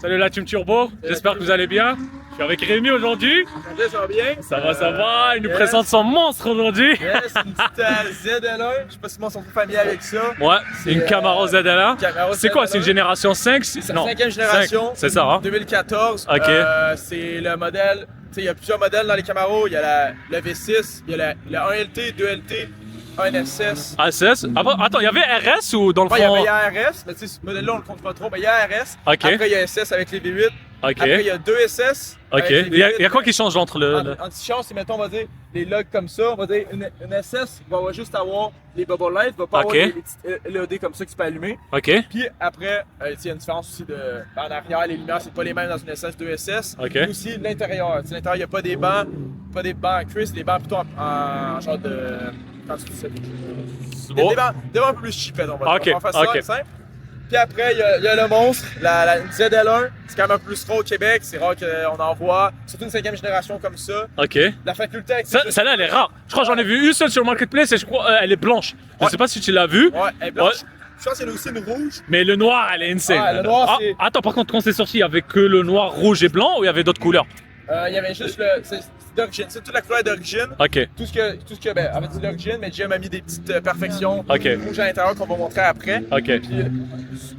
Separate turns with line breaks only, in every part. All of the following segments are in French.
Salut la Team Turbo, j'espère que vous allez bien. Je suis avec Rémi aujourd'hui.
Ça va bien?
Ça va, il nous présente son monstre aujourd'hui.
Yes, une petite ZL1, je sais pas si moi sont trop familiers avec ça.
Ouais, c'est une Camaro ZL1.
Camaro
C'est quoi,
ZL1.
c'est une génération 5?
C'est la cinquième génération.
5, c'est ça, hein?
2014.
Ok.
C'est le modèle, tu sais, il y a plusieurs modèles dans les Camaros. Il y a le V6, il y a le 1LT, 2LT, 1SS.
ASS? Attends, il y il y avait RS ou dans le
Ouais, il y
fond?
avait RS, mais tu sais, ce modèle-là on le compte pas trop, mais il y a RS.
Ok.
Après, il y a SS avec les V8.
Ok.
Après, il y a 2 SS.
Ok.
avec les
Il y
V8.
a quoi qui change entre le.
En anti-chance, c'est mettons, on va dire, les logs comme ça, on va dire une SS va juste avoir les bubble lights, va pas
Ok.
avoir les petites LED comme ça qui peut allumer.
Ok.
Puis après, il y a une différence aussi en arrière, les lumières, c'est pas les mêmes dans une SS, 2SS.
Ok.
Puis aussi l'intérieur. Tu sais, l'intérieur, il n'y a pas des bancs en Chris, des bancs plutôt en genre de. Quand tu dis ça,
Bon.
des bancs un peu plus cheapés, on va
Ok,
dire. On va faire ça
ok.
simple. Puis après, il y a le monstre, la ZL1. C'est quand même un peu plus rare au Québec. C'est rare qu'on en voit. Surtout une cinquième génération comme ça.
Ok.
La faculté avec
Celle-là, elle est rare. Je crois que j'en ai vu une seule sur le marketplace et je crois elle est blanche. Je
Ouais.
sais pas si tu l'as vue.
Ouais, elle est blanche.
Ouais.
Je pense qu'il y en a aussi une rouge.
Mais le noir, elle est insane.
Ouais, le noir, c'est-
Attends, par contre, quand c'est sorti, il y avait que le noir, rouge et blanc ou il y avait d'autres couleurs?
Il y avait juste c'est d'origine. C'est toute la couleur d'origine.
Ok.
Tout ce que ben, avait dit d'origine, mais Jim a mis des petites perfections
Ok.
rouges à l'intérieur qu'on va montrer après.
Ok.
Puis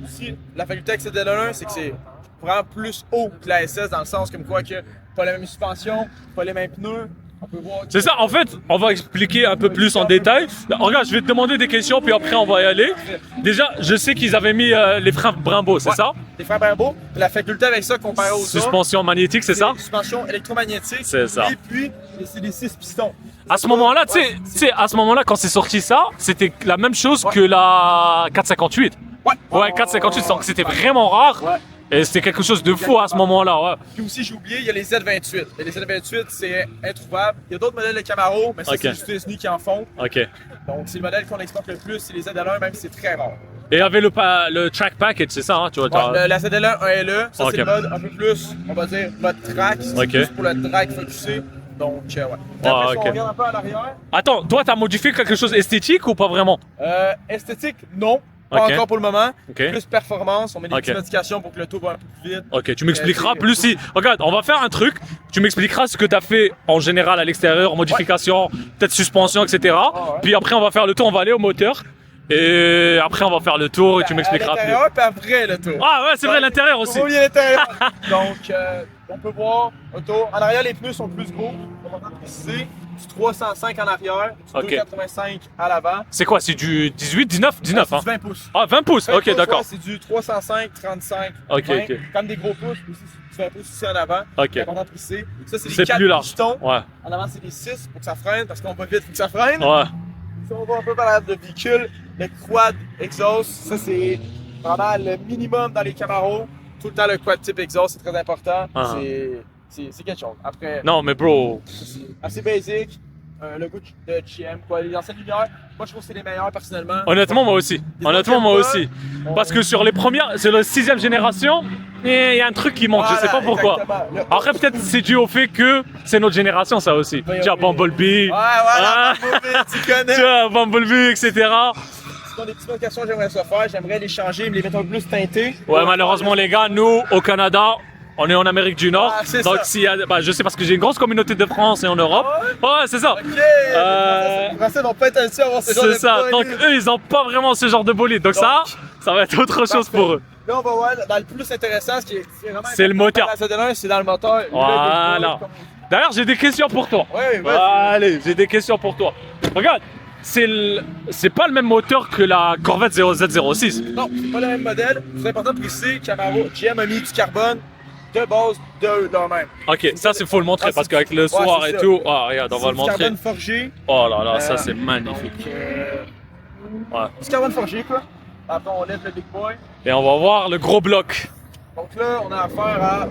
aussi, la faculté avec cette DL1, c'est que c'est vraiment plus haut que la SS dans le sens comme quoi que pas la même suspension, pas les mêmes pneus. On peut voir.
C'est ça, en fait, on va expliquer un peu plus en détail. Regarde, je vais te demander des questions, puis après on va y aller. Déjà, je sais qu'ils avaient mis les freins Brembo, c'est
Ouais.
ça?
Les freins Brembo, la faculté avec ça comparé aux autres.
Suspension magnétique, c'est ça?
Suspension électromagnétique.
C'est ça.
Et puis, c'est des 6 pistons.
À ce moment-là, tu sais, à ce moment-là, quand c'est sorti ça, c'était la même chose que la 458.
Ouais.
Ouais, 458, donc c'était vraiment rare.
Ouais.
Et c'était quelque chose de fou à ce moment-là, ouais.
Puis aussi, j'ai oublié, il y a les Z28. Et les Z28, c'est introuvable. Il y a d'autres modèles de Camaro, mais ça,
Ok.
c'est juste les États-Unis qui en font.
Ok.
Donc, c'est le modèle qu'on exporte le plus, c'est les ZL1, même si c'est très rare.
Et il y avait le track package, c'est ça, hein, tu vois?
Ouais, la ZL1 1LE, ça,
Ok.
c'est le mode un peu plus, on va dire, mode track. C'est
Ok.
plus pour le drag focusé. Donc, ouais. Puis après,
Ah,
si
ok.
on regarde un peu en arrière,
Attends, toi, t'as modifié quelque chose esthétique ou pas vraiment?
esthétique, non. Pas
Ok.
encore pour le moment.
Ok.
Plus performance, on met des
Ok.
petites modifications pour que le taux va un peu plus vite.
Ok, tu m'expliqueras
c'est-
plus si. Regarde, on va faire un truc. Tu m'expliqueras ce que tu as fait en général à l'extérieur, modification, peut-être suspension, etc.
ouais.
Puis après, on va faire le tour, on va aller au moteur. Et après, on va faire le tour et tu m'expliqueras
À
plus.
l'intérieur, puis après, le tour.
Ah ouais, c'est vrai, l'intérieur aussi.
On revient à l'intérieur. Donc, on peut voir autour. En arrière, les pneus sont plus gros. On va préciser. Du 305 en arrière, du
Ok.
285 à l'avant.
C'est quoi, c'est du 18, 19? 19,
C'est
hein?
du 20 pouces.
Ah, 20 pouces,
20
ok,
pouces,
d'accord.
ouais, c'est du 305, 35,
Ok,
20.
ok.
Comme des gros pouces, aussi, c'est du 20 pouces aussi en avant.
Ok.
C'est important de préciser. Ça, c'est
C'est
les 4
plus large.
pistons.
Ouais,
En avant, c'est les 6 pour que ça freine, parce qu'on va vite, pour que ça freine.
ouais.
Si on va un peu par l'arrière de véhicule, le quad exhaust, ça c'est vraiment le minimum dans les Camaros. Tout le temps, le quad type exhaust, c'est très important.
Ah.
C'est quelque chose. Après,
Non, mais bro.
c'est assez basique. Le goût de GM, quoi. Les anciennes lumières, moi je trouve que c'est les meilleures personnellement.
Honnêtement, moi aussi.
Les
Honnêtement,
autres,
moi
j'aime
aussi.
pas.
Parce que sur les premières, sur la 6ème génération, il y a un truc qui manque, je sais pas
Voilà,
pourquoi.
exactement.
Après, peut-être c'est dû au fait que c'est notre génération, ça aussi.
Oui,
Tu vois,
oui.
Bumblebee,
Ouais, voilà,
Ah.
tu connais.
tu vois, Bumblebee, etc.
Si t'as des petites modifications que j'aimerais ça faire, j'aimerais les changer, me les mettre un peu plus teintés.
Ouais, malheureusement, les gars, nous, au Canada, on est en Amérique du Nord.
Ah, c'est
donc,
ça.
s'il y a, je sais parce que j'ai une grosse communauté de France et en Europe. Ouais, c'est ça.
Ok!
Euh,
Les Français vont pas être habitués à avoir ce genre de
C'est ça.
bolide.
Donc, eux, ils ont pas vraiment ce genre de bolide. Donc, ça va être autre chose
Parfait.
pour eux.
Là, on va voir dans le plus intéressant, ce qui est vraiment
C'est le moteur.
La ZL1, c'est dans le moteur. Le
Voilà.
big boy, comme
D'ailleurs, j'ai des questions pour toi.
on dit. Ouais, ouais.
Allez, j'ai des questions pour toi. Regarde, c'est pas le même moteur que la Corvette 0Z06.
Non, c'est pas le même modèle. C'est important de préciser Camaro, GM a mis du carbone de base de même.
Ok, ça c'est faut le montrer
Ah,
parce
c'est-
qu'avec le
ouais,
soir
c'est
et
ça.
tout, ah regarde, on va le
Du
montrer.
carbone forgé.
Oh là là, ça
Euh,
c'est magnifique.
Donc,
Ouais.
du carbone forgé, quoi. Après, on lève le big boy.
Et on va voir le gros bloc.
Donc là, on a affaire à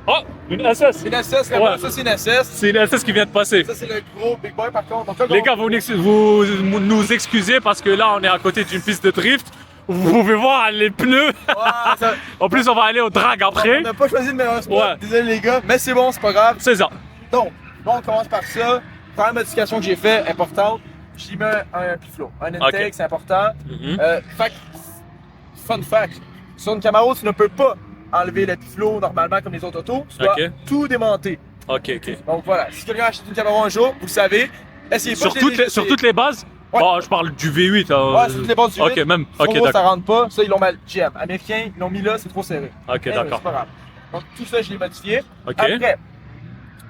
Oh, une SS.
une SS. Là-bas,
Ouais.
ça, c'est une SS.
C'est une SS qui vient de passer.
Ça, c'est le gros big boy, par contre. Donc, là,
Les gars, vous nous excusez parce que là on est à côté d'une piste de drift. Vous pouvez voir les pneus.
Ouais, ça-
En plus, on va aller au drag après.
on n'a pas choisi le meilleur spot.
Ouais.
Désolé, les gars. Mais c'est bon, c'est pas grave.
C'est ça.
Donc, on commence par ça. Première modification que j'ai fait, importante, j'y mets un piflo. Un intake,
Ok.
c'est important.
Mhm.
Fun fact, Sur une Camaro, tu ne peux pas enlever le piflo normalement comme les autres autos. Tu dois
Ok.
tout démonter.
Ok, ok.
Donc voilà, si quelqu'un achète une Camaro un jour, vous le savez, essayez pas
Sur
de
sur toutes les bases?
Ouais.
Oh, je parle du V8.
Ouais, sur toutes les bases du
Ok,
8.
même.
Sur
Ok,
gros, ça
d'accord.
rentre pas. Ça, ils l'ont mal. GM. Américain, ils l'ont mis là, c'est trop serré.
Ok,
Mais
d'accord.
c'est pas grave. Donc tout ça, je l'ai modifié.
Ok.
Après,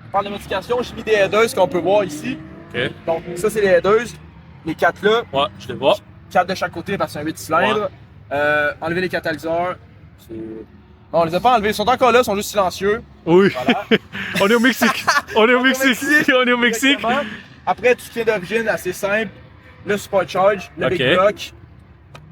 on parle de modification, j'ai mis des headers qu'on peut voir ici.
Ok.
Donc ça, c'est les headers. Les 4 là,
Ouais, je les vois.
4 de chaque côté parce que c'est un 8 cylindres. Enlever les catalyseurs. C'est... Non, on les a pas enlevés. Ils sont encore là, ils sont juste silencieux.
Oui.
Voilà.
On est au Mexique. On est au Mexique. On est au Mexique.
Exactement. Après, tout ce qui est d'origine, assez simple. Le Supercharge, le
Ok.
Big Block,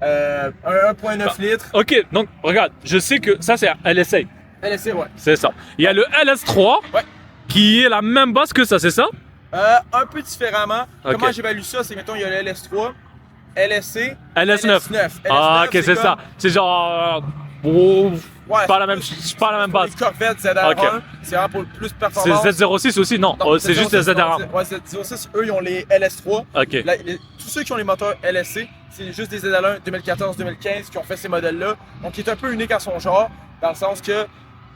un 1.9 litres.
Ok, donc regarde, je sais que ça c'est un LSA.
LSC, ouais.
C'est ça. Il y a le LS3
Ouais.
qui est la même base que ça, c'est ça?
Un peu différemment.
Ok.
Comment j'évalue ça? C'est, mettons, il y a le LS3, LSC,
LS9.
LS9.
Ah, ok, c'est ça. C'est genre. Oh,
Ouais,
pas la même, c'est pas la même base.
Les Corvette ZR1,
Ok.
c'est vraiment pour le plus
C'est
performance.
Z06 aussi? Non,
Non,
c'est juste
Z06,
ZR1.
Ouais, Z06, eux, ils ont les LS3.
Ok.
Tous ceux qui ont les moteurs LSC, c'est juste des ZL1 2014-2015 qui ont fait ces modèles-là. Donc, il est un peu unique à son genre, dans le sens que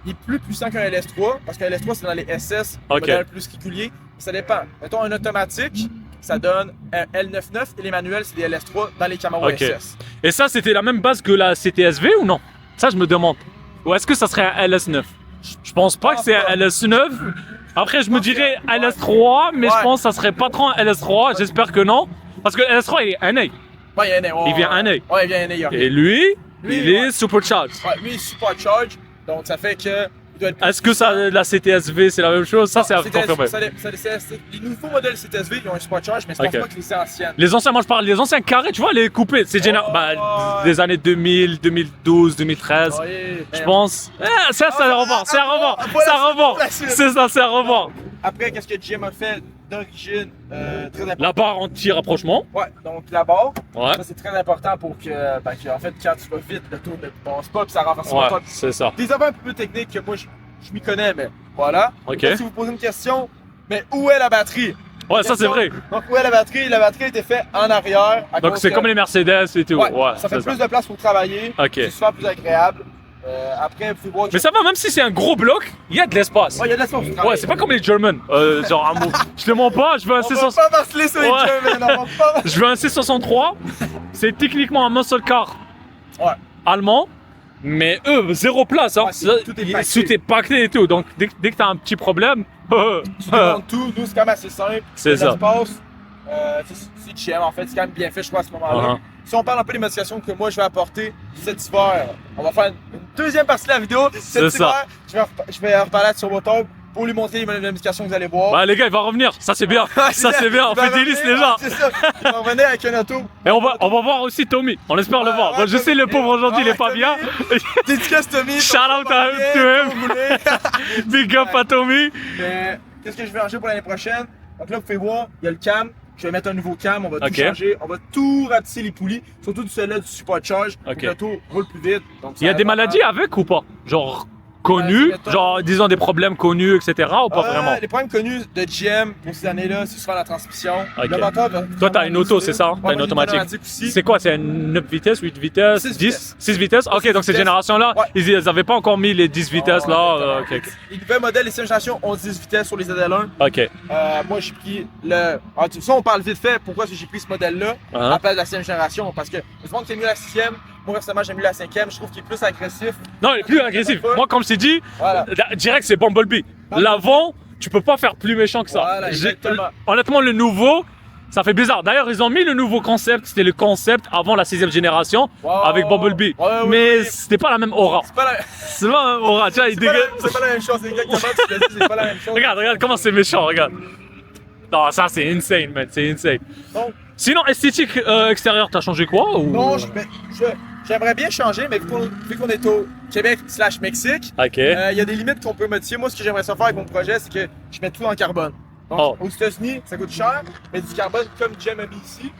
il est plus puissant qu'un LS3, parce qu'un LS3, c'est dans les SS, les
Ok.
modèles plus réguliers. Ça dépend. Mettons, un automatique, ça donne un L99, et les manuels, c'est des LS3 dans les Camaro
Ok.
SS.
Et ça, c'était la même base que la CTSV ou non? Ça, je me demande. Ou est-ce que ça serait un LS9? Je pense pas que c'est un LS9. Après, je me dirais LS3, mais
Ouais.
je pense que ça serait pas trop un LS3. J'espère que non. Parce que le LS3, il est NA.
Ouais, il y a un
Il vient un œil.
Ouais, il vient un œil.
Et lui,
Lui,
il est
ouais.
supercharged.
Ouais, lui, il est supercharge, donc ça fait que. Il doit être
Est-ce que ça, la CTSV, c'est la même chose? Ça, c'est à
CTSV,
confirmer.
les nouveaux modèles CTSV, ils ont un supercharge, mais je pense
Ok.
pas que les anciennes.
Les anciens, moi je parle des anciens carrés, tu vois, les coupés. C'est
Oh,
bah,
ouais.
des années 2000, 2012, 2013.
Ouais,
Je
mais-
pense. Ça, c'est un rebord. C'est un rebord.
Voilà,
C'est un rebord.
la suite.
C'est ça, c'est un rebord.
Après, qu'est-ce que GM a fait d'origine très important?
La barre anti-rapprochement.
Ouais, donc la barre,
Ouais.
ça c'est très important pour que, en fait, quand tu vas vite, le tour ne passe pas puis ça renforce
Ouais,
pas toi.
c'est ça.
Des affaires un peu plus techniques que moi je m'y connais, mais voilà.
Ok.
Donc, si vous posez une question, mais où est la batterie?
Ouais, ça c'est
Question,
vrai.
Donc où est la batterie? La batterie a été faite en arrière.
Donc c'est comme les Mercedes et tout.
Ouais,
Ouais,
ça fait
c'est
plus de place pour travailler.
Ok.
C'est souvent plus agréable. Après, vous pouvez voir.
Mais ça va, même si c'est un gros bloc, il y a de l'espace.
Ouais, il y a de l'espace pour travailler.
Ouais, c'est pas comme les German. Genre, un mot. Je te mens pas, je veux un
On va
C63.
pas marceler sur les
Ouais.
German, on va pas.
Je veux un C63. C'est techniquement un muscle car
Ouais.
allemand. Mais eux, zéro place. Hein.
Ouais, tout est pacté.
Tout est pacté et tout. Donc dès que t'as un petit problème.
Tu demandes tout. Nous, c'est quand même assez simple.
C'est ça.
L'espace, c'est GM en fait. C'est quand même bien fait, je crois, à ce moment-là.
Uh-huh.
Si on parle un peu des modifications que moi je vais apporter cet hiver, on va faire une deuxième partie de la vidéo. Cet
C'est ça.
hiver, je vais reparler sur moteur pour lui montrer les modifications que vous allez voir.
Bah les gars, il va revenir. Ça c'est bien. Ça c'est bien. On fait des listes les gens.
C'est ça. Il va revenir avec un auto.
Et on va voir aussi Tommy. On espère le voir.
Ouais,
Moi, je sais le pauvre aujourd'hui, il est pas bien.
Dédicace Tommy.
Shout out à him. Big up à Tommy.
Mais qu'est-ce que je vais changer pour l'année prochaine? Donc là, vous pouvez voir, il y a le cam. Je vais mettre un nouveau cam, on va
Ok.
tout changer. On va tout rapetisser les poulies, surtout celle-là du supercharge. Pour
Ok.
que l'auto roule plus vite. Donc,
Il y a
ça
des
va-
maladies avec ou pas? Genre connus,
mettons-
genre disons des problèmes connus, etc. ou pas vraiment?
Les problèmes connus de GM pour ces années-là, c'est souvent la transmission.
Ok.
Le moteur va-
Toi, t'as une auto, c'est ça?
Ouais,
T'as
moi,
une
j'ai
automatique.
aussi.
C'est quoi? C'est une 9 vitesses, 8 vitesses,
6
10?
vitesses.
6 vitesses? Ok,
6
donc cette
vitesses.
génération-là,
Ouais.
ils avaient pas encore mis les 10 vitesses là.
exactement.
Ok,
Les nouvelles modèles, les 5 générations ont 10 vitesses sur les ZL1.
ok.
Moi, j'ai pris le. Alors, ça, on parle vite fait. Pourquoi j'ai pris ce modèle-là à
Hein?
la place de la 5e génération? Parce que le monde qui aime mieux la 6e. Moi, personnellement, j'aime mieux la 5e. Je trouve qu'il est plus agressif.
Non, il est plus agressif. Moi, comme je t'ai dit,
Voilà.
direct, c'est Bumblebee. L'avant, tu peux pas faire plus méchant que ça.
Voilà, exactement.
Honnêtement, le nouveau, ça fait bizarre. D'ailleurs, ils ont mis le nouveau concept. C'était le concept avant la 6e génération
Ouais,
avec
ouais,
Bumblebee.
ouais, ouais,
Mais
ouais.
c'était pas la même aura.
C'est pas la,
C'est pas la même aura. Tu vois, il
c'est pas
dégage.
c'est pas la même chose. Exactement, tu l'as dit, c'est pas la même chose.
Regarde comment c'est méchant, regarde. Non, ça c'est insane, man, c'est insane.
Donc,
Sinon, esthétique extérieure, t'as changé quoi ou...
non, j'aimerais bien changer, mais vu qu'on est au Québec/Mexique,
Ok.
il y a des limites qu'on peut modifier. Moi, ce que j'aimerais ça faire avec mon projet, c'est que je mets tout en carbone. Donc,
Oh.
aux États-Unis, ça coûte cher, mais du carbone comme Jem a mis ici.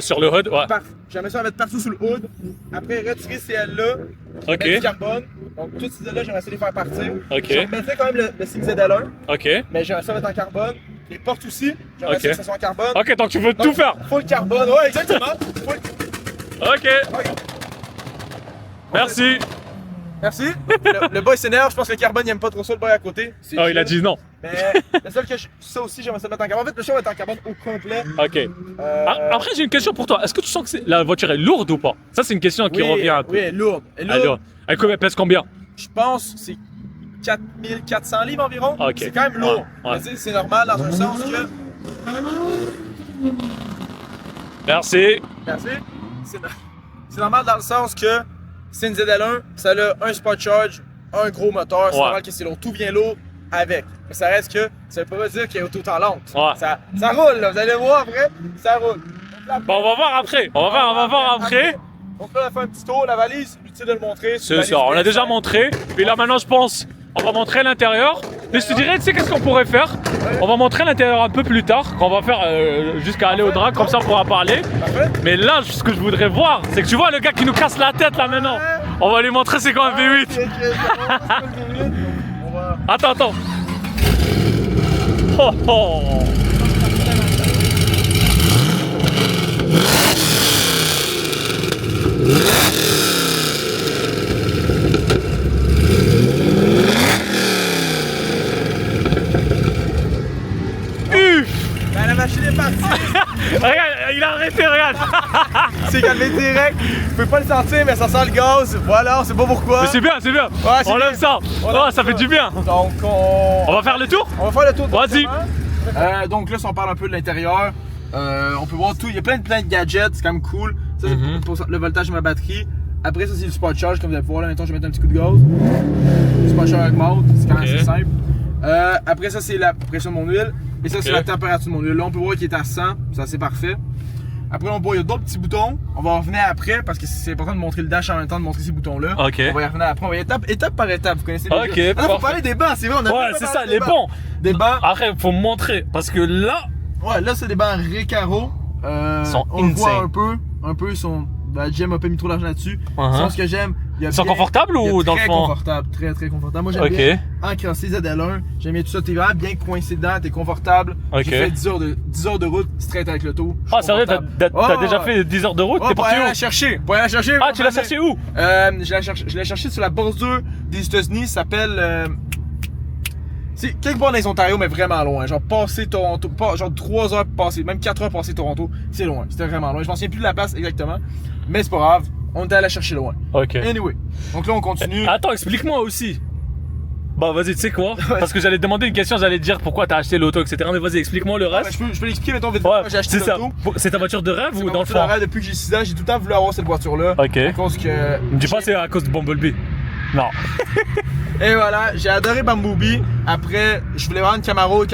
Sur le hood, ouais.
J'aimerais ça en mettre partout sous le hood. Après, retirer ces ailes-là,
Ok.
mettre du carbone. Donc, toutes ces ailes-là, j'aimerais ça les faire partir.
Ok.
Je mettrais quand même le signe ZL1,
Ok.
mais j'aimerais ça mettre en carbone. Les portes aussi, j'aimerais
Ok.
ça que ça soit en carbone.
Ok, donc tu veux
Donc,
tout faire.
Full carbone, ouais, exactement.
Ok.
Ok.
Merci.
Merci. Le boy s'énerve, je pense que le carbone il aime pas trop ça, le boy à côté.
Oh, il a dit non.
Mais le seul que ça aussi, j'aimerais ça mettre en carbone. En fait, le show va être en carbone au complet.
Ok. Après, j'ai une question pour toi. Est-ce que tu sens que la voiture est lourde ou pas? Ça, c'est une question qui revient un peu.
Oui, elle est lourde. Elle est
Alors,
lourde.
elle pèse combien?
Je pense que c'est 4400 livres environ.
Ok.
C'est quand même lourd.
Ouais.
Mais tu sais, c'est normal dans un sens que.
Merci.
Merci. C'est normal dans le sens que c'est une ZL1, ça a un Sport Charge, un gros moteur, c'est
Ouais.
normal que c'est lourd, tout vient lourd avec. Mais ça reste que ça veut pas dire qu'elle est tout le temps lente.
Ouais.
Ça roule, là, vous allez voir après, ça roule.
Bon, on va voir après. On va voir après.
Donc là, on a fait un petit tour, la valise, utile de le montrer.
C'est ça, on l'a déjà montré. Puis là, maintenant, je pense, on va montrer l'intérieur. Mais je te dirais, tu sais, qu'est-ce qu'on pourrait faire? On va montrer l'intérieur un peu plus tard, quand on va faire jusqu'à aller au drag, comme ça on pourra parler.
Parfait.
Mais là, ce que je voudrais voir, c'est que tu vois le gars qui nous casse la tête là maintenant. On va lui montrer c'est quoi un V8.
Ok, on va.
Attends. Oh, oh.
Ben, la machine est partie.
Regarde, il a arrêté, regarde.
C'est calmé direct. Vous pouvez pas le sentir, mais ça sent le gaz. Voilà, on sait pas pourquoi.
Mais c'est bien.
c'est
On
bien.
aime ça.
On
Oh,
aime
ça fait du bien.
Donc,
On va faire le tour?
On va faire le tour.
Vas-y.
Donc là, si on parle un peu de l'intérieur, on peut voir tout. Il y a plein de gadgets, c'est quand même cool. Ça, c'est pour le voltage de ma batterie. Après, ça, c'est du Sport Charge, comme vous allez voir. Là, maintenant, je vais mettre un petit coup de gaz. Le Sport Charge augmente, c'est quand même assez simple. Après, ça, c'est la pression de mon huile. Et ça, c'est la température de mon huile. Là, on peut voir qu'il est à 100, ça, c'est parfait. Après, on voit, il y a d'autres petits boutons. On va en revenir après parce que c'est important de montrer le dash en même temps, de montrer ces boutons-là.
Ok.
On va y revenir après. On va y étape par étape. Vous connaissez les
Ok,
jeux. Ah, non, faut
parfait.
parler des bancs, c'est vrai. On a
Ouais,
pas
c'est
parlé
ça,
des
les
bancs.
bons.
Des bancs.
Après, faut me montrer. Parce que là,
Ouais, là, c'est des bancs Recaro.
Ils sont
on le voit
insane.
un peu, ils sont. Ben, Jem a pas mis trop d'argent là-dessus.
Uh-huh.
C'est ce que j'aime.
Ils sont confortables ou dans le fond?
Très confortable, très confortable. Moi, j'aime
Ok.
bien encrassé ZL1. J'aime bien tout ça. T'es vraiment bien coincé dedans, t'es confortable.
Ok.
J'ai fait 10 heures de route straight avec l'auto.
Ah, c'est vrai, t'as déjà fait 10 heures de route? T'es
Pour
parti
aller la
où?
chercher. Pour aller la chercher.
Ah, tu l'as cherché où?
Je l'ai cherché sur la bordure des États-Unis. Ça s'appelle. C'est quelque part dans les Ontario, mais vraiment loin. Genre, passer Toronto, genre 3 heures passer, même 4 heures passer Toronto, c'est loin. C'était vraiment loin. Je m'en souviens plus de la place exactement, mais c'est pas grave. On était allé la chercher loin.
Ok.
Anyway. Donc là, on continue.
Attends, explique-moi aussi. Bah, vas-y, tu sais quoi? Parce que j'allais te demander une question, j'allais te dire pourquoi t'as acheté l'auto, etc. Mais vas-y, explique-moi le
Ouais,
reste.
je peux l'expliquer, mettons, vite.
Ouais,
Moi, j'ai acheté
c'est ça.
l'auto.
C'est ta voiture de rêve ou dans le fond?
Depuis que j'ai 6 ans, j'ai tout le temps voulu avoir cette voiture-là.
Ok.
À cause que.
Me dis pas c'est à cause de Bumblebee. Non.
Et voilà, j'ai adoré Bumblebee. Après, je voulais avoir une Camaro.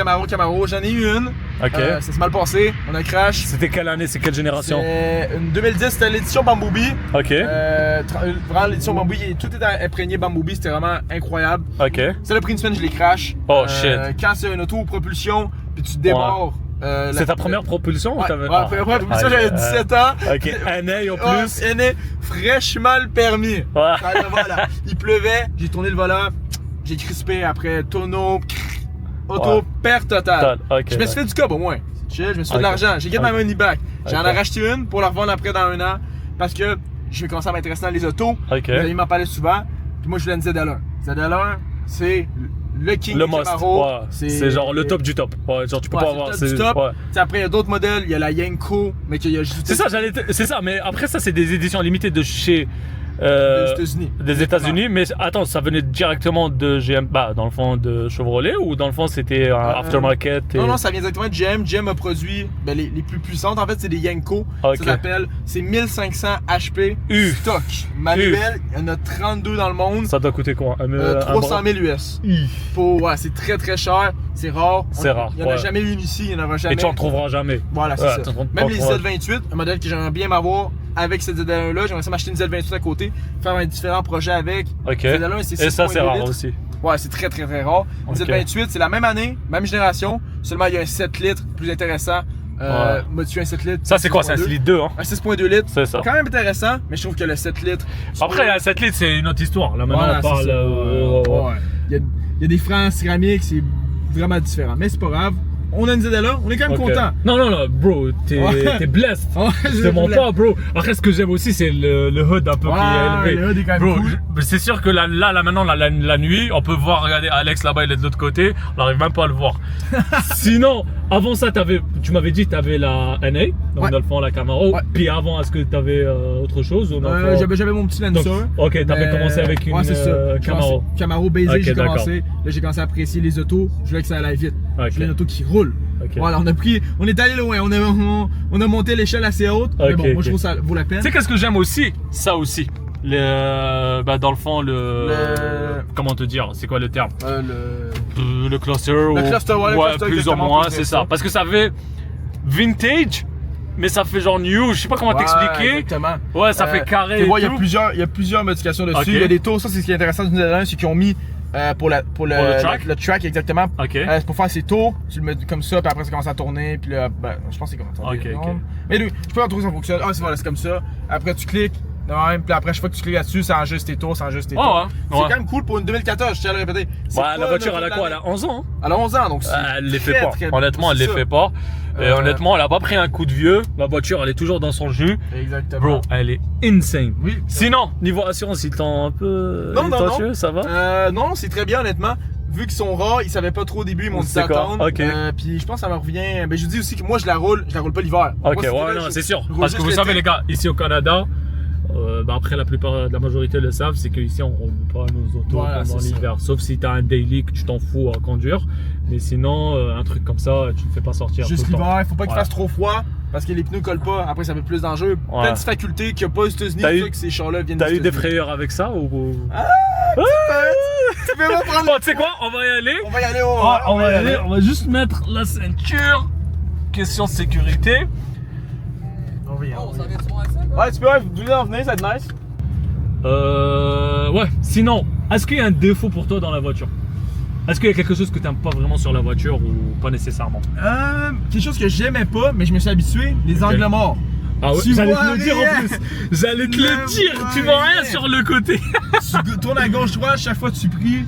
J'en ai eu une.
Ok.
Ça s'est mal passé. On a crash.
C'était quelle année? C'est quelle génération?
C'est une 2010, c'était l'édition Bumblebee.
Ok.
Vraiment, l'édition Bumblebee, tout était imprégné Bumblebee, c'était vraiment incroyable.
Ok.
Ça a pris une semaine, je les crash.
Oh, shit.
Quand c'est une auto propulsion, puis tu démarres.
C'est ta première propulsion?
Ouais,
ou t'avais-
première propulsion, j'avais 17 ans.
Ok, un œil en
Ouais,
plus.
aîné, fraîchement le permis.
Ouais.
Alors, voilà. Il pleuvait, j'ai tourné le volant, j'ai crispé après, tonneau, auto,
Ouais.
perte totale.
Ok,
Je me suis fait du cob au moins. Je me suis fait de l'argent, j'ai gagné ma money back. J'en ai racheté une pour la revendre après dans 1 an parce que je vais commencer à m'intéresser dans les autos.
Ok.
Vous allez m'en parler souvent. Puis moi, je voulais une ZL1. ZL1, c'est le king
Le
des
must.
Camaro.
Ouais. C'est genre le top du top. Ouais, genre tu peux
Ouais,
pas
c'est
avoir.
le top du top.
Ouais.
T'sais, après, il y a d'autres modèles. Il y a la Yenko, mais qu'il y a juste.
C'est ça, c'est ça, mais après ça c'est des éditions limitées de chez
Des États-Unis.
des États-Unis, mais attends, ça venait directement de GM, bah dans le fond de Chevrolet ou dans le fond c'était un aftermarket et...
Non, ça vient directement de GM. GM a produit les plus puissantes. En fait, c'est des Yenko.
Ok.
Ça s'appelle. C'est 1500 HP
Uf.
stock. Manuel, il y en a 32 dans le monde.
Ça doit coûter quoi?
300 000 US. Ouais, c'est très cher. C'est rare.
C'est rare,
Il n'y en a
ouais.
jamais eu une ici. Il n'y en aura jamais.
Et tu en trouveras jamais.
Voilà, c'est
Ouais,
ça.
tu en
Même les
trouveras-
Z28, un modèle que j'aimerais bien m'avoir avec cette ZL1-là. J'aimerais ça m'acheter une Z28 à côté, faire un différent projet avec.
Ok.
ZL1, c'est
Et ça c'est
6.2
rare
litres.
aussi.
Ouais, c'est très rare. Une
Ok.
Z28, c'est la même année, même génération, seulement il y a un 7 litres plus intéressant.
Ouais.
Modifié un 7 litres.
Ça c'est quoi? C'est un
6.2.
litre 2 hein?
Un 6.2 litres.
C'est ça.
Quand même intéressant, mais je trouve que le 7 litres.
Après la 7 litres c'est une autre histoire. Là maintenant
Voilà,
on
c'est
parle...
ça. Ouais. Il y a des freins en céramique, c'est vraiment différent. Mais c'est pas grave. on a une ZLA, on est quand même
Ok.
content.
Non, bro, t'es
Ouais.
blessed.
Ouais,
Je te mens pas, bro. Après, ce que j'aime aussi, c'est le hood un peu qui est élevé.
le hood est quand même
Bro,
cool.
c'est sûr que là maintenant, la nuit, on peut voir, regardez, Alex là-bas, il est de l'autre côté, on n'arrive même pas à le voir. Sinon, avant ça, tu m'avais dit que t'avais la NA, donc
Ouais.
dans le fond, la Camaro.
Ouais.
Puis avant, est-ce que t'avais autre chose ou non?
J'avais mon petit
Donc,
Lancer.
ok, t'avais commencé avec une
ouais, c'est ça.
Camaro.
Camaro basic,
Ok,
j'ai
d'accord.
commencé. Là, j'ai commencé à apprécier les autos. Je voulais que ça aille vite.
Ok.
Je voulais une auto qui roule.
Ok.
Voilà, on est allé loin. On a monté l'échelle assez haute. Mais
Ok,
bon, moi,
ok.
je trouve que ça vaut la peine.
Tu sais qu'est-ce que j'aime aussi? Ça aussi. Dans le fond, comment te dire? C'est quoi le terme? Le cluster.
Le cluster, ouais, le cluster,
plus ou
exactement,
moins,
pour
c'est
dire
ça.
ça.
Parce que ça fait vintage, mais ça fait genre new. Je sais pas comment t'expliquer.
Exactement.
Ouais, ça fait carré.
Tu vois,
et
il y a
tout.
plusieurs modifications dessus.
Ok.
Il y a des tours. Ça, c'est ce qui est intéressant du Netherlands, c'est qu'ils ont mis pour le track, exactement.
Ok.
C'est pour faire ses tours, tu le mets comme ça, puis après ça commence à tourner, puis là, je pense que c'est comme ça.
Ok.
Mais oui, je peux en trouver ça fonctionne. Ah, c'est comme ça. Après, tu cliques. Même, puis après, chaque fois que tu cliques là-dessus, ça enregistre tes tours, ça enregistre tes tours. C'est quand même cool pour une 2014, je tiens à le répéter.
La voiture, elle a quoi? Elle a 11 ans. Hein?
Elle a 11 ans, donc c'est.
Elle les fait
très,
pas.
très-
Honnêtement, elle
c'est
les
ça.
fait pas. Et honnêtement, elle a pas pris un coup de vieux. La voiture, elle est toujours dans son jus.
Exactement.
Bro, elle est insane.
Oui.
Sinon, niveau assurance, il t'en un peu.
Non,
ça va?
Non, c'est très bien, honnêtement. Vu qu'ils sont rares, ils savaient pas trop au début, ils m'ont dit
C'est quoi?
d'attendre.
Ok.
Puis je pense que ça me revient. Ben, je dis aussi que moi, je la roule pas l'hiver.
Ok,
Moi,
ouais, non, c'est sûr.
je roule
Parce que
juste
vous savez,
l'été.
les gars, ici au Canada, après la plupart de la majorité le savent, c'est qu'ici on roule pas nos autos
Voilà,
pendant
c'est ça.
l'hiver. Sauf si t'as un daily que tu t'en fous à conduire. Mais sinon, un truc comme ça, tu ne fais pas sortir.
Juste
tout le temps.
l'hiver, faut pas qu'il
Ouais.
fasse trop froid parce que les pneus collent pas. Après, ça fait plus dangereux.
Ouais.
Plein de facultés qu'il n'y a pas aux États-Unis.
T'as
C'est
eu-
pour ça que ces chars-là viennent
T'as
des
eu des
États-Unis.
frayeurs avec ça ou...
Tu peux pas prendre.
Bon, tu sais quoi, on va y aller.
On va y aller,
On va y aller, on va juste mettre la ceinture. Question de sécurité.
On va y aller.
Oh, ça répond à ça, quoi?
Ouais, tu peux en venir, ça va être nice.
Ouais, sinon, est-ce qu'il y a un défaut pour toi dans la voiture? Est-ce qu'il y a quelque chose que t'aimes pas vraiment sur la voiture ou pas nécessairement?
Quelque chose que j'aimais pas, mais je me suis habitué, les angles morts.
Ah ouais,
Tu
j'allais
vois
te le dire
rien.
en plus. J'allais te le
Ne
dire,
vois
tu vois rien
rien.
sur le côté.
Tu tournes à gauche-droite, chaque fois tu pries.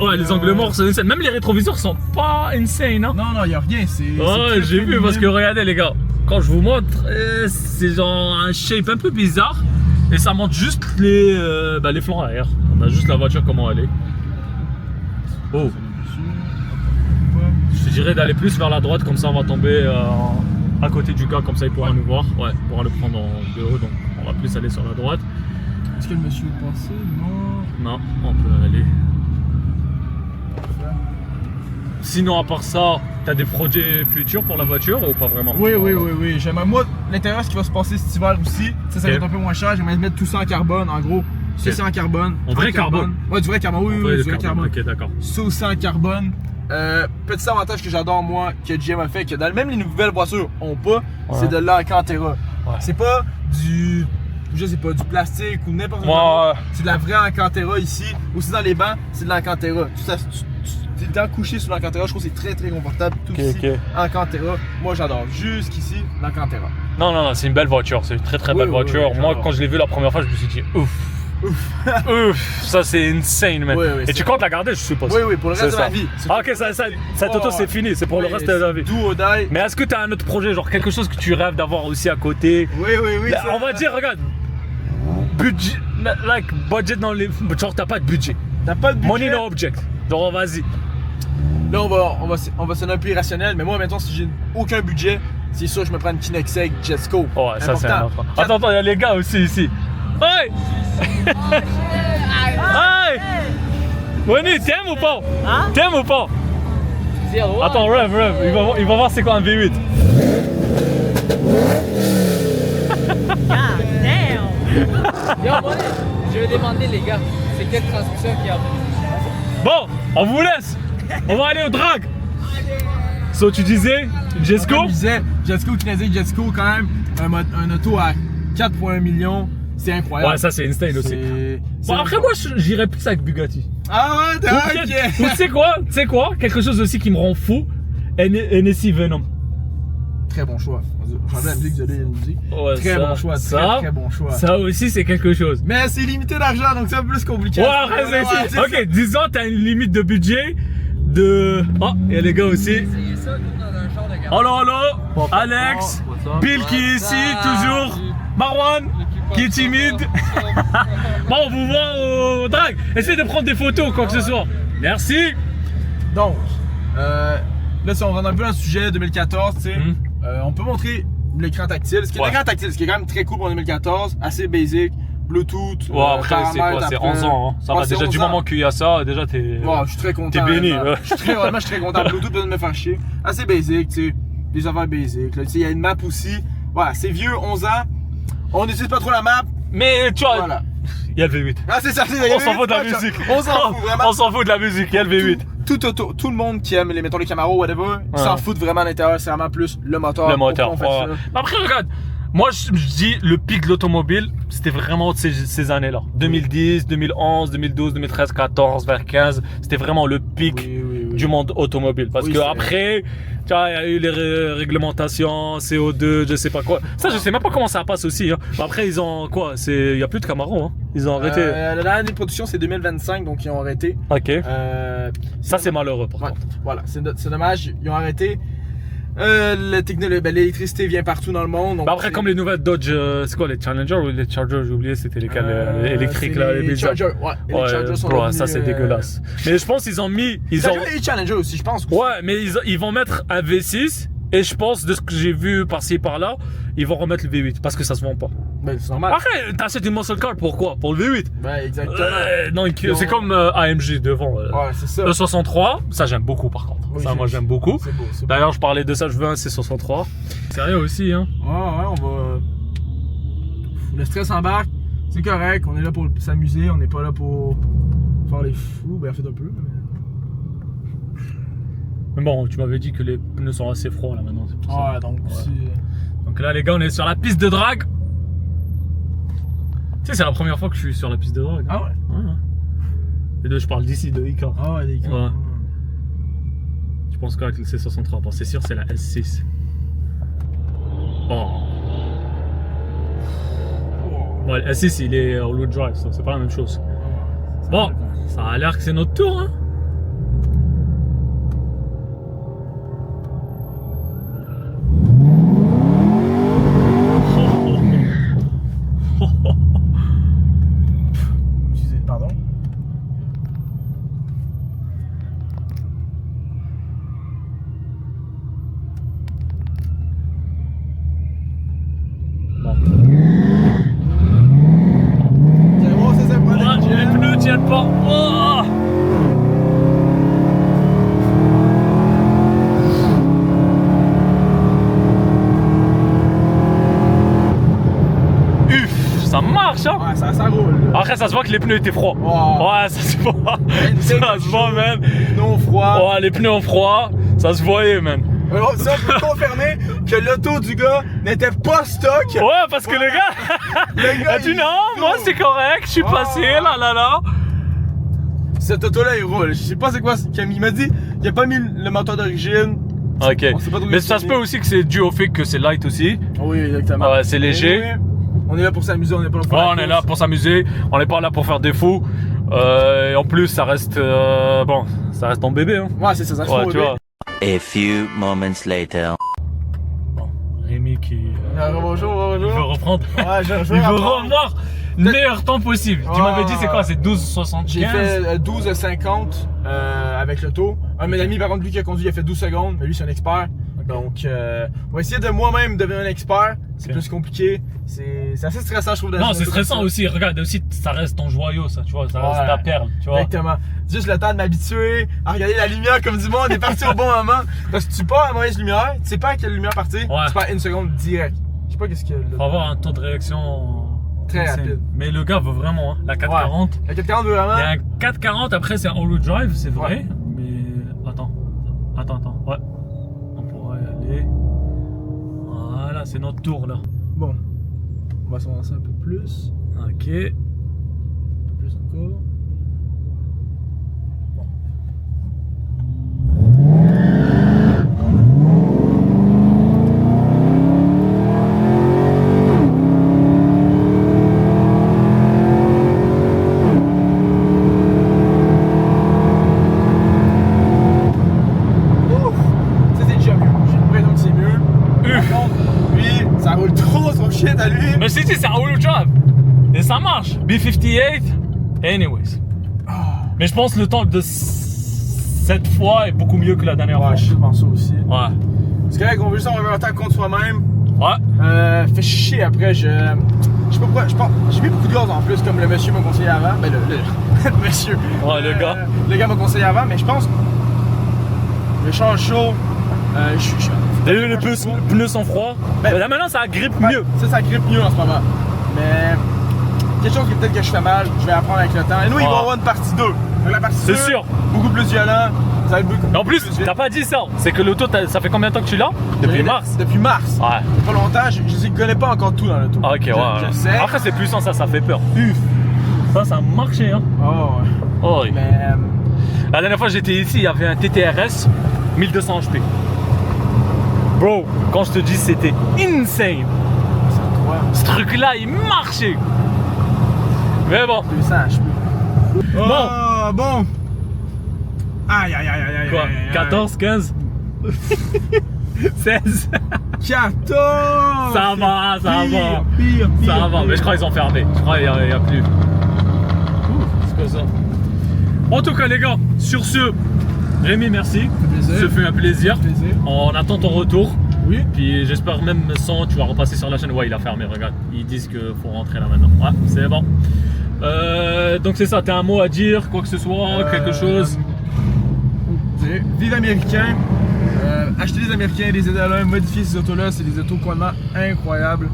Ouais, les angles morts, c'est insane. Même les rétroviseurs sont pas insane, hein.
Non, y a rien, c'est.
Ouais, j'ai vu parce que regardez les gars, quand je vous montre, c'est genre un shape un peu bizarre et ça montre juste les flancs arrière. On a juste la voiture comment elle est. Oh, je te dirais d'aller plus vers la droite comme ça on va tomber à côté du gars comme ça il pourra nous voir. Ouais, on pourra le prendre en de haut donc on va plus aller sur la droite.
Est-ce que le monsieur est passé? Non.
Non, on peut aller. Sinon à part ça, t'as des projets futurs pour la voiture ou pas vraiment?
Oui. J'aimerais, moi, l'intérieur, ce qui va se passer cet hiver aussi, ça va
Ok.
être un peu moins cher. J'aimerais mettre tout ça en carbone, en gros. Ça,
Ok.
c'est en carbone.
En vrai carbone?
Ouais, du vrai carbone, oui,
Ouais,
du
le
vrai
carbone.
carbone.
Ok, d'accord.
Ça aussi en carbone. Petit avantage que j'adore, moi, que GM a fait, que même les nouvelles voitures ont pas, c'est de l'Alcantara.
Ouais.
C'est pas du. Je sais pas, du plastique ou n'importe
Ouais,
quoi.
ouais.
C'est de la vraie Alcantara ici. Aussi dans les bancs, c'est de l'Alcantara. Tu es le temps couché sur l'Alcantara, je trouve que c'est très très confortable. Tout
Ok,
ici,
ok.
Alcantara. Moi j'adore. Jusqu'ici, l'Alcantara.
Non, c'est une belle voiture, c'est une très
Oui,
belle
oui,
voiture.
oui,
Moi,
j'adore.
quand je l'ai vu la première fois, je me suis dit ouf. Ouf, ça c'est insane, man.
Oui, oui,
Et
c'est
tu comptes la garder, je suppose.
Oui, pour le
C'est
reste de
ça.
ma vie.
Ah, ok, cette auto
Ouais,
c'est fini, c'est pour le
Oui,
reste de la vie.
Do or die.
Mais est-ce que tu as un autre projet, genre quelque chose que tu rêves d'avoir aussi à côté?
Oui.
Là,
ça-
on va dire, regarde, budget, budget dans les. Genre, t'as pas de budget.
T'as pas de budget.
Money no object. Genre, vas-y.
Là, on va sonner un peu irrationnel, mais moi, maintenant, si j'ai aucun budget, c'est sûr que je me prends une Kinexeg Jetsco.
Ouais, ça c'est un
Important.
autre. Attends, il y a les gars aussi ici. Hey! Hey! Winnie, t'aimes ou pas?
Hein?
T'aimes ou pas?
Zéro.
Attends, Rev, il va voir c'est quoi un V8.
God damn! Yo, moi, je vais demander, les gars, c'est quelle transmission qu'il y a?
Bon, on vous laisse. On va aller au drag. So, tu disais, Jesco?
Comme je disais, Jetsco, Kinexeg Jetsco, quand même, un auto à 4,1 millions, c'est incroyable.
Ouais, ça c'est insane aussi.
C'est
Bon, après, moi, j'irais plus avec Bugatti.
Ah ouais, t'es
Ou
ok.
tu sais quoi? Quelque chose aussi qui me rend fou. NSI Venom.
Très bon choix. J'enlève la musique, désolé, la musique.
Ouais,
Très
ça,
bon choix,
ça,
très bon choix.
Ça aussi, c'est quelque chose.
Mais c'est limité d'argent, donc c'est un peu plus compliqué.
Ouais, reste ici. Ok, disons, t'as une limite de budget de... Oh, il y a les gars aussi.
Essayez ça, nous, dans un genre de garage.
Allo, Alex, Bill qui est ici, toujours. Marwan, qui est timide. Bon, on vous voit au drag. Essayez de prendre des photos, quoi que ce soit. Merci.
Donc, là, si on rentre un peu dans le sujet 2014, tu sais, on peut montrer l'écran tactile. Ce qui est l'écran tactile, ce qui est quand même très cool pour 2014, assez basic, Bluetooth.
Ouais, après, c'est quoi? C'est 11 ans. Hein. Ça va, déjà, du moment qu'il y a ça, déjà, t'es.
Ouais, je suis très content.
T'es béni.
Vraiment. Je suis très content. Bluetooth, besoin de me faire chier. Assez basic, tu sais, des affaires basic. Tu sais, il y a une map aussi. Voilà, c'est vieux, 11 ans. On n'utilise pas trop la map.
Mais tu vois,
Voilà.
il y a le V8.
Ah, c'est ça,
On s'en fout de la musique.
On s'en fout vraiment.
On s'en fout de la musique, il y a le V8.
Tout le monde qui aime mettons les Camaro, whatever, s'en fout vraiment à l'intérieur, c'est vraiment plus le moteur.
Le moteur.
Pourquoi on fait ça.
Après, regarde, moi je dis le pic de l'automobile, c'était vraiment ces années-là. 2010, 2011, 2012, 2013, 14, vers 15, c'était vraiment le pic
Oui.
du monde automobile. Parce
Oui,
que
c'est
après, tu vois, il y a eu les réglementations, CO2, je sais pas quoi. Ça, je sais même pas comment ça passe aussi. Hein. Après, ils ont quoi? Il y a plus de Camaro. Hein. Ils ont arrêté.
L'année de production, c'est 2025, donc ils ont arrêté.
Ok. Ça, c'est malheureux par contre.
Voilà, c'est dommage, ils ont arrêté. L'électricité vient partout dans le monde. Donc
Après, comme les nouvelles Dodge, c'est quoi, les Challenger ou les Charger? J'ai oublié, c'était lesquels électriques là, les
Charger. Ouais, les Charger sont devenus,
ça c'est dégueulasse. Mais je pense qu'ils ont mis.
Les Challenger aussi, je pense.
Ouais, mais ils vont mettre un V6 et je pense, de ce que j'ai vu par-ci par-là, ils vont remettre le V8 parce que ça se vend pas.
Ben, c'est normal.
Après, t'achètes une muscle car pourquoi? Pour le V8.
Ben, exactement.
Non, c'est comme AMG devant.
Ouais, c'est ça.
Le 63, ça j'aime beaucoup par contre.
Oui,
ça, moi j'aime beaucoup.
C'est beau.
D'ailleurs, je parlais de ça, je veux un C63. Sérieux aussi, hein.
Ouais, on va. Le stress embarque, c'est correct, on est là pour s'amuser, on n'est pas là pour faire les fous, ben, fait un peu.
Mais bon, tu m'avais dit que les pneus sont assez froids là maintenant. C'est pour ça.
Ouais, donc
Donc là, les gars, on est sur la piste de drague. Tu sais, c'est la première fois que je suis sur la piste de drague.
Ah ouais?
Et je parle d'ici, de Ica.
Ah ouais, des
Ouais. Je pense qu'avec le C63, bon, c'est sûr, c'est la S6. Oh. Ouais, le S6, il est all-wheel drive, ça, c'est pas la même chose. Bon, ça a l'air que c'est notre tour, hein.
Pardon?
Bon.
Vous allez voir, ça prend
Les pneus tiennent pas. Oh. Ça marche, hein?
Ouais, ça roule.
Après, ça se voit que les pneus étaient froids.
Wow.
Ouais, ça se voit. Ça se voit, man.
Non froid.
Ouais, les pneus ont froid. Ça se voyait, man.
Alors, ça, on peut confirmer que l'auto du gars n'était pas stock.
Ouais, parce que le gars a dit non, moi c'est correct, je suis passé, là.
Cette auto-là, il roule. Je sais pas c'est quoi. Il m'a dit qu'il a pas mis le moteur d'origine.
Ok.
On sait pas trop
Mais
ce
ça
qu'il
se
est.
peut aussi que c'est dû au fait que c'est light aussi.
Oui, exactement.
Ouais, c'est léger.
Mais on est là pour s'amuser, on est pas là pour
Ouais,
la
on est
course.
là pour s'amuser, on n'est pas là pour faire des fous. Et en plus, ça reste. Bon, ça reste ton bébé, hein.
Ouais, c'est ça, ça se
Ouais,
fait.
tu vois.
A few moments later.
Bon, Rémi qui.
Bonjour.
Il veut reprendre.
Ouais, je
Il veut
reprendre.
revoir le meilleur temps possible. Tu
Ouais.
m'avais dit, c'est quoi? C'est 12,75?
J'ai fait 12,50 avec l'auto. Un de mes amis, par contre, lui qui a conduit, il a fait 12 secondes, mais lui, c'est un expert. Donc, on va essayer de moi-même devenir un expert. C'est
Ok.
plus compliqué. C'est assez stressant, je trouve.
Non, c'est stressant aussi. Regarde, aussi, ça reste ton joyau, ça, tu vois. Ça reste
Ouais.
ta perle, tu vois.
Exactement. Juste le temps de m'habituer à regarder la lumière comme du monde. On est parti au bon moment. Parce que tu pars à la mauvaise lumière, tu sais pas à quelle lumière partir.
Ouais.
Tu pars une seconde direct. Je sais pas qu'est-ce qu'il y a là.
Faut avoir un temps de réaction
Très
insane.
rapide.
Mais le gars veut vraiment, hein. La 440.
La 440 veut
Il y a
vraiment.
un 440, après c'est un all-wheel drive, c'est vrai.
Ouais.
Mais attends. Ouais. On pourrait y aller. Voilà, c'est notre tour là.
Bon. On va s'avancer un peu plus.
Ok.
Un peu plus encore.
Mais je t'ai dit, c'est un holo job. Et ça marche. B58, anyways. Mais je pense que le temps de cette fois est beaucoup mieux que la dernière fois.
Ouais, je pense ça aussi.
Ouais.
C'est correct, on veut juste avoir un temps contre soi-même.
Ouais.
Fait chier après, je sais pas pourquoi, j'ai mis beaucoup de gaz en plus, comme le monsieur m'a conseillé avant. Ben, le monsieur.
Ouais, le gars.
Le gars m'a conseillé avant, mais je pense que le champ chaud,
T'as eu les pneus sont froids.
Ben,
Là maintenant ça grippe
ouais,
mieux.
ça grippe mieux en ce moment. Mais quelque chose qui peut-être que je fais mal, je vais apprendre avec le temps. Et nous, il va y avoir une partie 2. Donc la partie 2,
C'est sûr.
beaucoup plus violent. Ça va être beaucoup
En plus,
vite.
t'as pas dit ça. C'est que l'auto, ça fait combien de temps que tu l'as? Depuis mars.
Depuis mars.
Ouais.
Pas longtemps, je ne connais pas encore tout dans l'auto.
Ah, ok, ouais.
Je sais.
Après, c'est puissant, ça fait peur. Ça a marché, hein.
Oh, ouais.
Oh, oui.
Mais.
La dernière fois j'étais ici, il y avait un TTRS 1200 HP. Bro, quand je te dis c'était insane.
C'est incroyable.
Ce truc-là, il marchait. Mais bon.
200 HP. Oh, bon. Aïe, aïe, aïe, aïe, aïe.
Quoi?
aïe, aïe.
14, 15 16
14.
Ça va, ça va.
Pire.
Ça va, mais je crois qu'ils ont fermé. Je crois qu'il n'y a plus. Ouh, c'est quoi ça? En tout cas, les gars, sur ce, Rémi, merci.
plaisir.
Ce fut un plaisir.
Plaisir.
On attend ton retour.
Oui.
Puis j'espère même sans, tu vas repasser sur la chaîne. Ouais, il a fermé, regarde. Ils disent qu'il faut rentrer là maintenant. Ouais, c'est bon. Donc c'est ça, t'as un mot à dire, quoi que ce soit, quelque chose?
Vive américain. Acheter des américains, des étalons, modifier ces autos-là, c'est des autos complètement incroyables.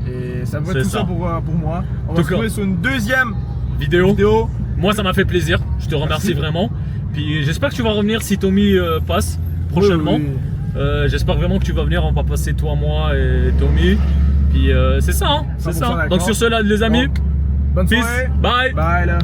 Et ça va être
C'est
tout
ça.
ça pour moi. On va
Tout
se retrouver
cas.
sur une deuxième
Vidéo.
vidéo.
Moi, ça m'a fait plaisir. Je te remercie vraiment. Puis j'espère que tu vas revenir si Tommy passe prochainement.
Oui.
J'espère vraiment que tu vas venir. On va passer toi, moi et Tommy. Puis c'est ça, hein. C'est
100%
ça.
d'accord.
Donc sur ce là, les amis,
Donc, bonne
peace,
soirée.
bye.
Bye là.